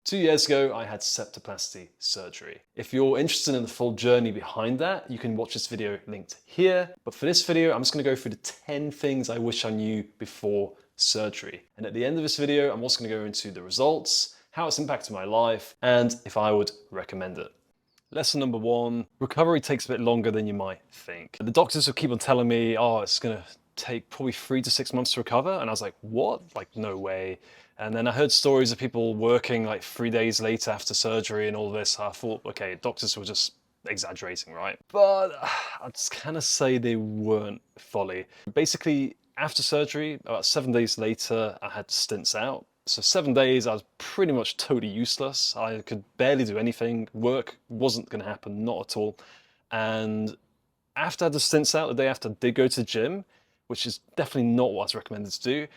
2 years ago, I had septoplasty surgery. If you're interested in the full journey behind that, you can watch this video linked here. But for this video, I'm just gonna go through the 10 things I wish I knew before surgery. And at the end of this video, I'm also gonna go into the results, how it's impacted my life, and if I would recommend it. Lesson number 1, recovery takes a bit longer than you might think. The doctors will keep on telling me, oh, it's gonna take probably 3 to 6 months to recover. And I was like, what? Like, no way. And then I heard stories of people working like 3 days later after surgery and all this. I thought, okay, doctors were just exaggerating, right? But I'd kind of say they weren't fully. Basically, after surgery, about 7 days later, I had stints out. So 7 days, I was pretty much totally useless. I could barely do anything. Work wasn't going to happen, not at all. And after I had the stints out, the day after, I did go to the gym, which is definitely not what I was recommended to do.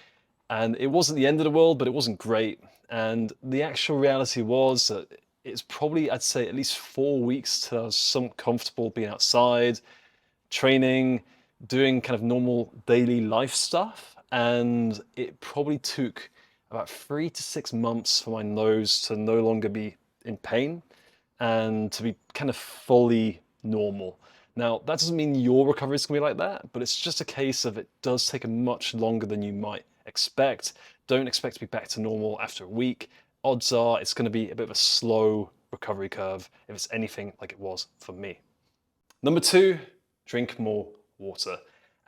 And it wasn't the end of the world, but it wasn't great. And the actual reality was that it's probably, I'd say, at least 4 weeks till I was somewhat comfortable being outside, training, doing kind of normal daily life stuff. And it probably took about 3 to 6 months for my nose to no longer be in pain and to be kind of fully normal. Now, that doesn't mean your recovery is going to be like that, but it's just a case of it does take a much longer than you might expect. Don't expect to be back to normal after a week. Odds are it's going to be a bit of a slow recovery curve if it's anything like it was for me. Number 2, drink more water.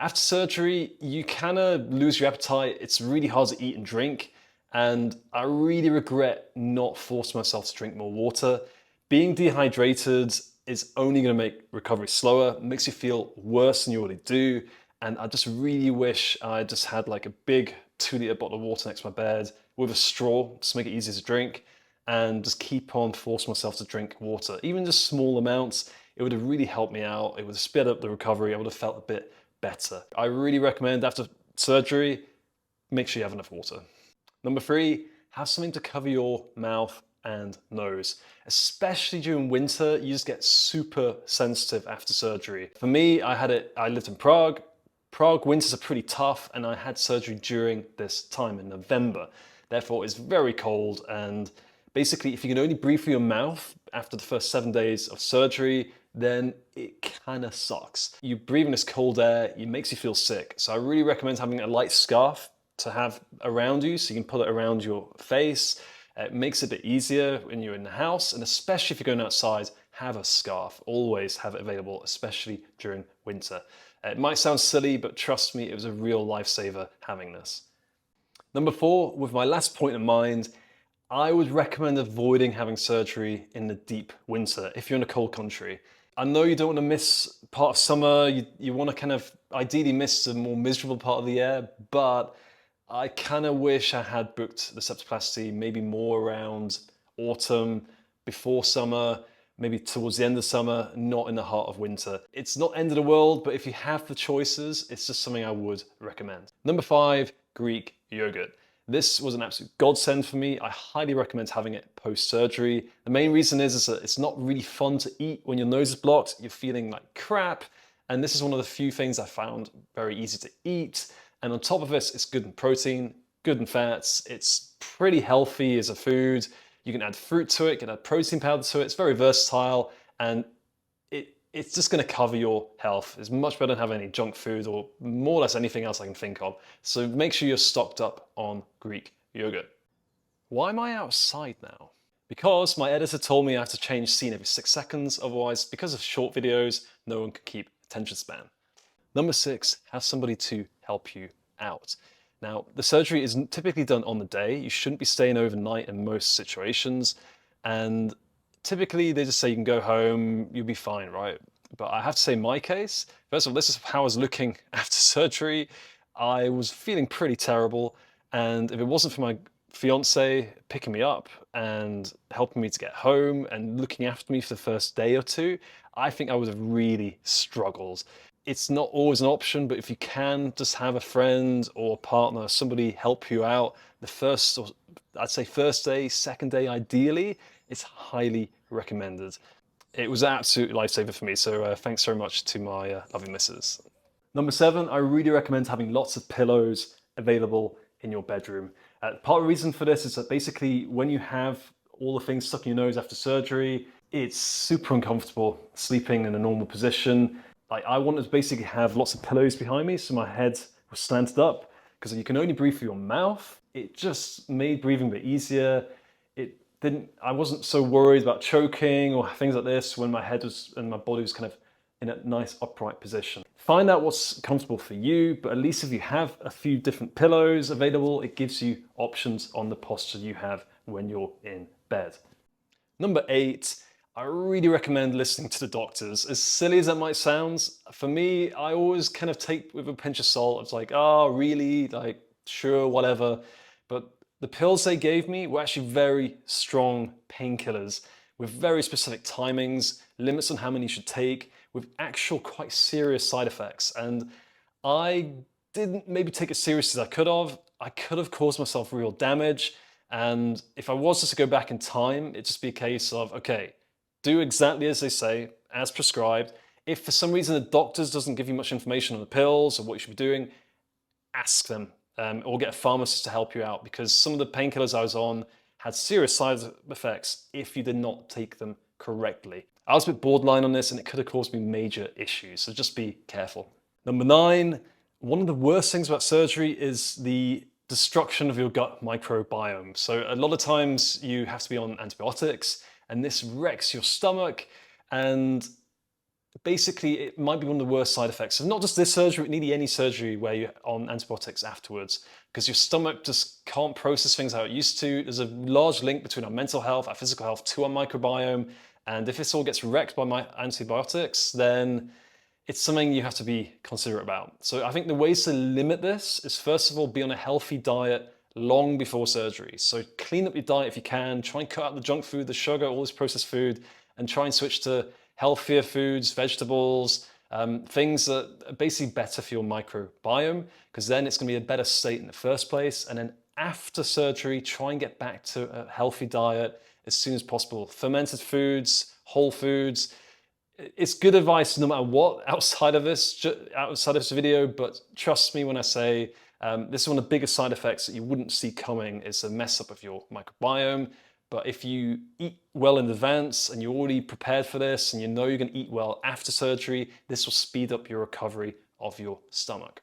After surgery, you kind of lose your appetite. It's really hard to eat and drink. And I really regret not forcing myself to drink more water. Being dehydrated is only going to make recovery slower, makes you feel worse than you already do. And I just really wish I just had like a big 2-liter bottle of water next to my bed with a straw to make it easier to drink, and just keep on forcing myself to drink water. Even just small amounts, it would have really helped me out. It would have sped up the recovery. I would have felt a bit better. I really recommend after surgery, make sure you have enough water. Number 3, have something to cover your mouth and nose. Especially during winter, you just get super sensitive after surgery. For me, I lived in Prague. Prague winters are pretty tough, and I had surgery during this time in November. Therefore, it's very cold, and basically, if you can only breathe through your mouth after the first 7 days of surgery, then it kind of sucks. You breathe in this cold air, it makes you feel sick. So I really recommend having a light scarf to have around you, so you can put it around your face. It makes it a bit easier when you're in the house, and especially if you're going outside, have a scarf. Always have it available, especially during winter. It might sound silly, but trust me, it was a real lifesaver having this. Number 4, with my last point in mind, I would recommend avoiding having surgery in the deep winter if you're in a cold country. I know you don't want to miss part of summer, you want to kind of ideally miss the more miserable part of the year, but I kind of wish I had booked the septoplasty maybe more around autumn, before summer, maybe towards the end of summer, not in the heart of winter. It's not end of the world, but if you have the choices, it's just something I would recommend. Number 5, Greek yogurt. This was an absolute godsend for me. I highly recommend having it post-surgery. The main reason is that it's not really fun to eat when your nose is blocked. You're feeling like crap. And this is one of the few things I found very easy to eat. And on top of this, it's good in protein, good in fats. It's pretty healthy as a food. You can add fruit to it, you can add protein powder to it. It's very versatile, and it's just going to cover your health. It's much better than having any junk food or more or less anything else I can think of. So make sure you're stocked up on Greek yogurt. Why am I outside now? Because my editor told me I have to change scene every 6 seconds. Otherwise, because of short videos, no one can keep attention span. Number 6, have somebody to help you out. Now, the surgery is typically done on the day. You shouldn't be staying overnight in most situations. And typically they just say you can go home, you'll be fine, right? But I have to say in my case, first of all, this is how I was looking after surgery. I was feeling pretty terrible. And if it wasn't for my fiance picking me up and helping me to get home and looking after me for the first day or two, I think I would have really struggled. It's not always an option, but if you can, just have a friend or a partner, somebody help you out. The first, or I'd say first day, second day, ideally, it's highly recommended. It was an absolute lifesaver for me, so thanks very much to my lovely missus. Number 7, I really recommend having lots of pillows available in your bedroom. Part of the reason for this is that basically when you have all the things stuck in your nose after surgery. It's super uncomfortable sleeping in a normal position. Like, I wanted to basically have lots of pillows behind me so my head was slanted up, because you can only breathe through your mouth. It just made breathing a bit easier. I wasn't so worried about choking or things like this when my head was and my body was kind of in a nice upright position. Find out what's comfortable for you, but at least if you have a few different pillows available, it gives you options on the posture you have when you're in bed. Number 8, I really recommend listening to the doctors. As silly as that might sound, for me, I always kind of take with a pinch of salt. It's like, oh, really? Like, sure, whatever. But the pills they gave me were actually very strong painkillers with very specific timings, limits on how many you should take, with actual quite serious side effects. And I didn't maybe take it seriously as I could have. I could have caused myself real damage. And if I was just to go back in time, it'd just be a case of, okay, do exactly as they say, as prescribed. If for some reason the doctors doesn't give you much information on the pills or what you should be doing, ask them or get a pharmacist to help you out, because some of the painkillers I was on had serious side effects if you did not take them correctly. I was a bit borderline on this and it could have caused me major issues, so just be careful. Number 9, one of the worst things about surgery is the destruction of your gut microbiome. So a lot of times you have to be on antibiotics and this wrecks your stomach, and basically it might be one of the worst side effects of not just this surgery, but nearly any surgery where you're on antibiotics afterwards, because your stomach just can't process things how it used to. There's a large link between our mental health, our physical health, to our microbiome, and if this all gets wrecked by my antibiotics, then it's something you have to be considerate about. So I think the ways to limit this is, first of all, be on a healthy diet long before surgery. So clean up your diet if you can, try and cut out the junk food, the sugar, all this processed food, and try and switch to healthier foods, vegetables, things that are basically better for your microbiome, because then it's going to be a better state in the first place. And then after surgery, try and get back to a healthy diet as soon as possible. Fermented foods, whole foods. It's good advice no matter what outside of this video, but trust me when I say this is one of the biggest side effects that you wouldn't see coming, is a mess up of your microbiome. But if you eat well in advance and you're already prepared for this and you know you're going to eat well after surgery, this will speed up your recovery of your stomach.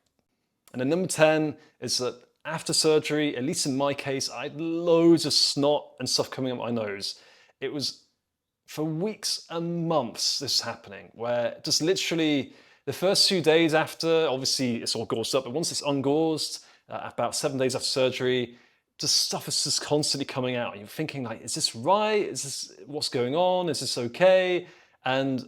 And then number 10 is that after surgery, at least in my case, I had loads of snot and stuff coming up my nose. It was for weeks and months this is happening, where just literally the first few days after, obviously it's all gauzed up, but once it's ungauzed, about 7 days after surgery, just stuff is just constantly coming out. You're thinking like, is this right? Is this, what's going on? Is this okay? And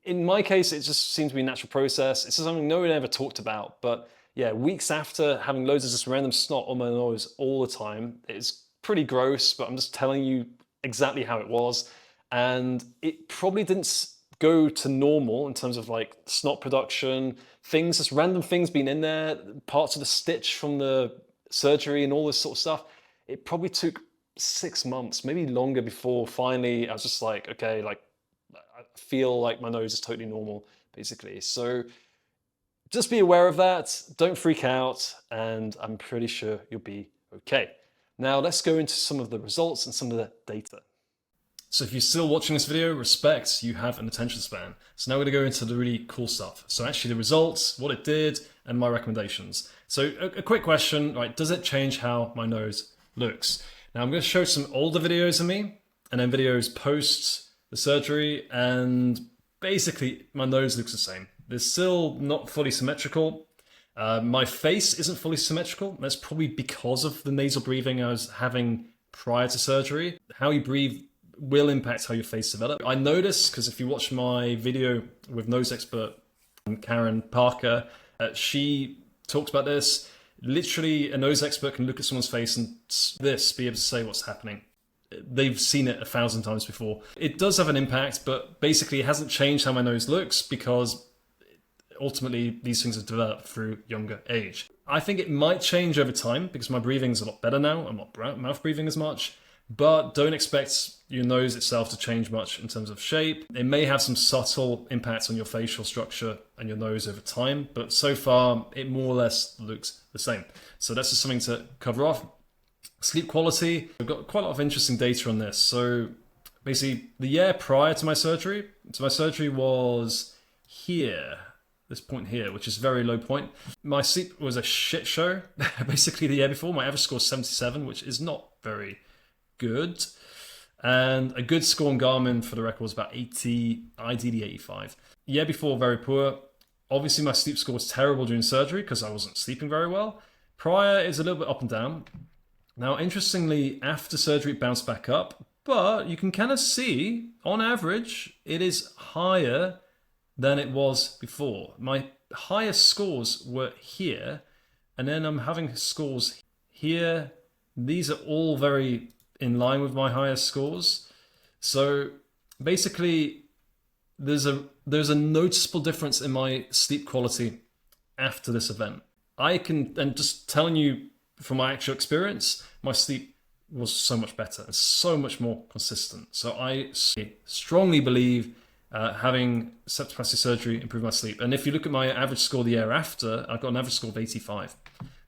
in my case, it just seems to be a natural process. It's something no one ever talked about, but yeah, weeks after having loads of just random snot on my nose all the time, it's pretty gross, but I'm just telling you exactly how it was. And it probably didn't go to normal in terms of like snot production, things, just random things being in there, parts of the stitch from the surgery and all this sort of stuff. It probably took 6 months, maybe longer, before finally I was just like, okay, like I feel like my nose is totally normal, basically. So just be aware of that, don't freak out, and I'm pretty sure you'll be okay. Now let's go into some of the results and some of the data. So if you're still watching this video, respect, you have an attention span. So now we're going to go into the really cool stuff. So actually the results, what it did, and my recommendations. So a quick question, right? Does it change how my nose looks? Now I'm going to show some older videos of me and then videos post the surgery, and basically my nose looks the same. It's still not fully symmetrical. My face isn't fully symmetrical. That's probably because of the nasal breathing I was having prior to surgery. How you breathe will impact how your face develops. I noticed, because if you watch my video with nose expert Karen Parker, she talks about this. Literally, a nose expert can look at someone's face and be able to say what's happening. They've seen it 1,000 times before. It does have an impact, but basically it hasn't changed how my nose looks, because ultimately these things have developed through younger age. I think it might change over time because my breathing is a lot better now. I'm not mouth breathing as much. But don't expect your nose itself to change much in terms of shape. It may have some subtle impacts on your facial structure and your nose over time, but so far it more or less looks the same. So that's just something to cover off. Sleep quality, I've got quite a lot of interesting data on this. So basically the year prior to my surgery, was here, this point here, which is a very low point. My sleep was a shit show. Basically the year before, my average score was 77, which is not very good. And a good score on Garmin, for the record, was about 80, ideally 85. Year before, very poor. Obviously my sleep score was terrible during surgery because I wasn't sleeping very well. Prior is a little bit up and down. Now, interestingly, after surgery, it bounced back up, but you can kind of see, on average, it is higher than it was before. My highest scores were here, and then I'm having scores here. These are all very in line with my highest scores. So basically, there's a noticeable difference in my sleep quality after this event. And just telling you from my actual experience, my sleep was so much better and so much more consistent. So I strongly believe having septoplasty surgery improved my sleep. And if you look at my average score the year after, I got an average score of 85.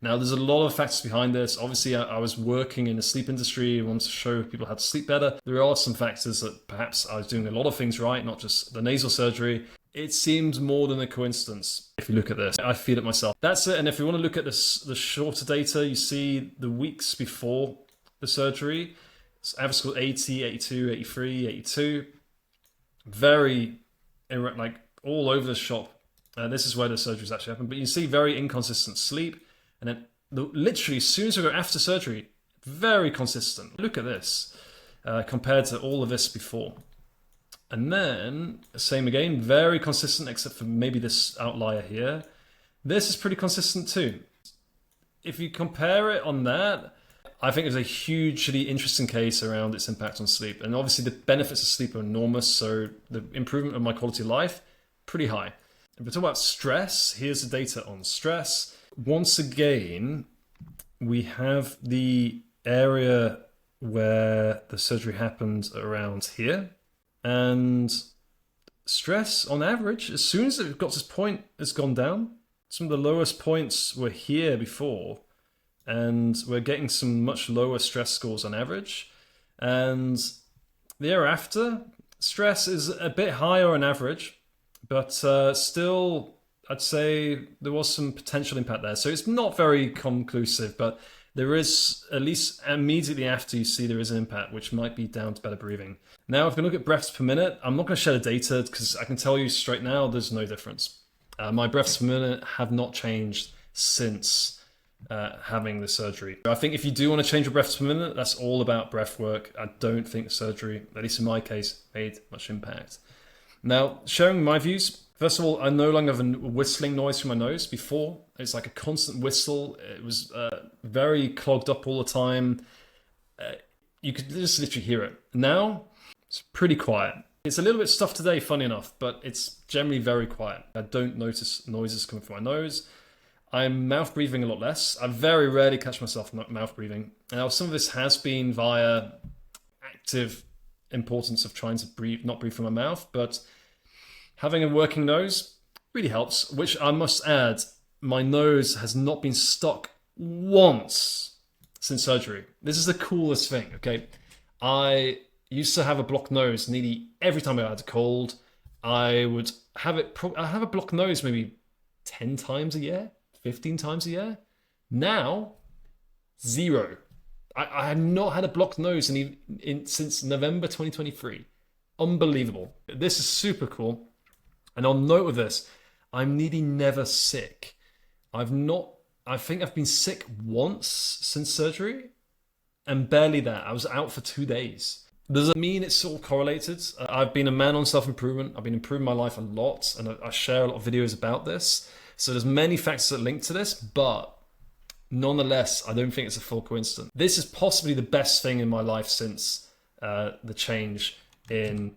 Now, there's a lot of factors behind this. Obviously, I was working in the sleep industry. I wanted to show people how to sleep better. There are some factors that perhaps I was doing a lot of things right, not just the nasal surgery. It seems more than a coincidence if you look at this. I feel it myself. That's it. And if you want to look at this, the shorter data, you see the weeks before the surgery. It's average score 80, 82, 83, 82. Very, like, all over the shop. This is where the surgeries actually happened. But you see very inconsistent sleep. And then literally as soon as I go after surgery, very consistent. Look at this compared to all of this before. And then, same again, very consistent except for maybe this outlier here. This is pretty consistent too. If you compare it on that, I think there's a hugely interesting case around its impact on sleep. And obviously the benefits of sleep are enormous, so the improvement of my quality of life, pretty high. If we talk about stress, here's the data on stress. Once again, we have the area where the surgery happened around here. And stress, on average, as soon as it got to this point, it's gone down. Some of the lowest points were here before, and we're getting some much lower stress scores on average. And the year after, stress is a bit higher on average, but still, I'd say there was some potential impact there. So it's not very conclusive, but there is, at least immediately after you see there is an impact, which might be down to better breathing. Now, if we look at breaths per minute, I'm not going to share the data because I can tell you straight now, there's no difference. My breaths per minute have not changed since having the surgery. I think if you do want to change your breaths per minute, that's all about breath work. I don't think the surgery, at least in my case, made much impact. Now, sharing my views. First of all, I no longer have a whistling noise from my nose. Before, it's like a constant whistle. It was very clogged up all the time. You could just literally hear it. Now, it's pretty quiet. It's a little bit stuffed today, funny enough, but it's generally very quiet. I don't notice noises coming from my nose. I'm mouth breathing a lot less. I very rarely catch myself mouth breathing. Now, some of this has been via active importance of trying to breathe, not breathe from my mouth, but having a working nose really helps, which I must add, my nose has not been stuck once since surgery. This is the coolest thing, okay? I used to have a blocked nose nearly every time I had a cold. I would have I have a blocked nose maybe 10 times a year, 15 times a year. Now, 0. I have not had a blocked nose since November 2023. Unbelievable. This is super cool. And on note of this, I'm nearly never sick. I think I've been sick once since surgery, and barely that. I was out for 2 days. Does it mean it's all correlated? I've been a man on self-improvement. I've been improving my life a lot, and I share a lot of videos about this. So there's many factors that link to this, but nonetheless, I don't think it's a full coincidence. This is possibly the best thing in my life since the change in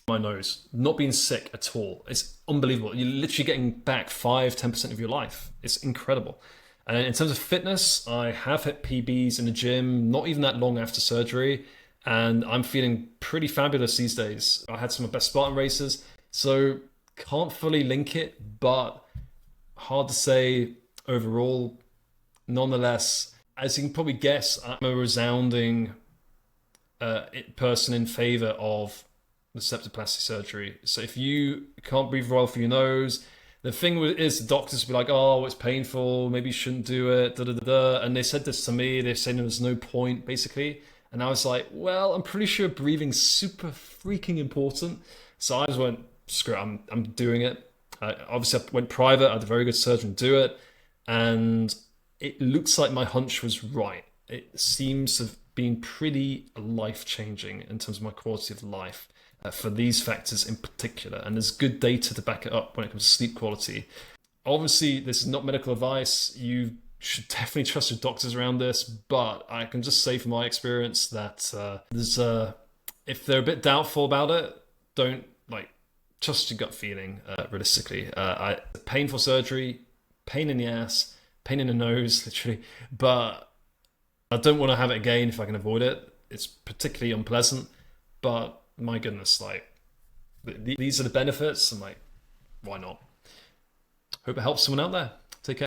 my nose, not being sick at all. It's unbelievable. You're literally getting back 5-10% of your life. It's incredible. And in terms of fitness, I have hit PBs in the gym, not even that long after surgery, and I'm feeling pretty fabulous these days. I had some of my best Spartan races, so can't fully link it, but hard to say overall. Nonetheless, as you can probably guess, I'm a resounding person in favor of the septoplasty surgery. So if you can't breathe well through your nose, the thing is, the doctors will be like, oh, it's painful, maybe you shouldn't do it, da da da da. And they said this to me, they said there's no point, basically. And I was like, well, I'm pretty sure breathing's super freaking important. So I just went, screw it, I'm doing it. Obviously, I went private, I had a very good surgeon do it. And it looks like my hunch was right. It seems to have been pretty life-changing in terms of my quality of life. For these factors in particular, and there's good data to back it up when it comes to sleep quality. Obviously, this is not medical advice. You should definitely trust your doctors around this, but I can just say from my experience that if they're a bit doubtful about it, don't trust your gut feeling. Realistically, painful surgery, pain in the ass, pain in the nose, literally. But I don't want to have it again if I can avoid it. It's particularly unpleasant, but my goodness, these are the benefits, and why not? Hope it helps someone out there.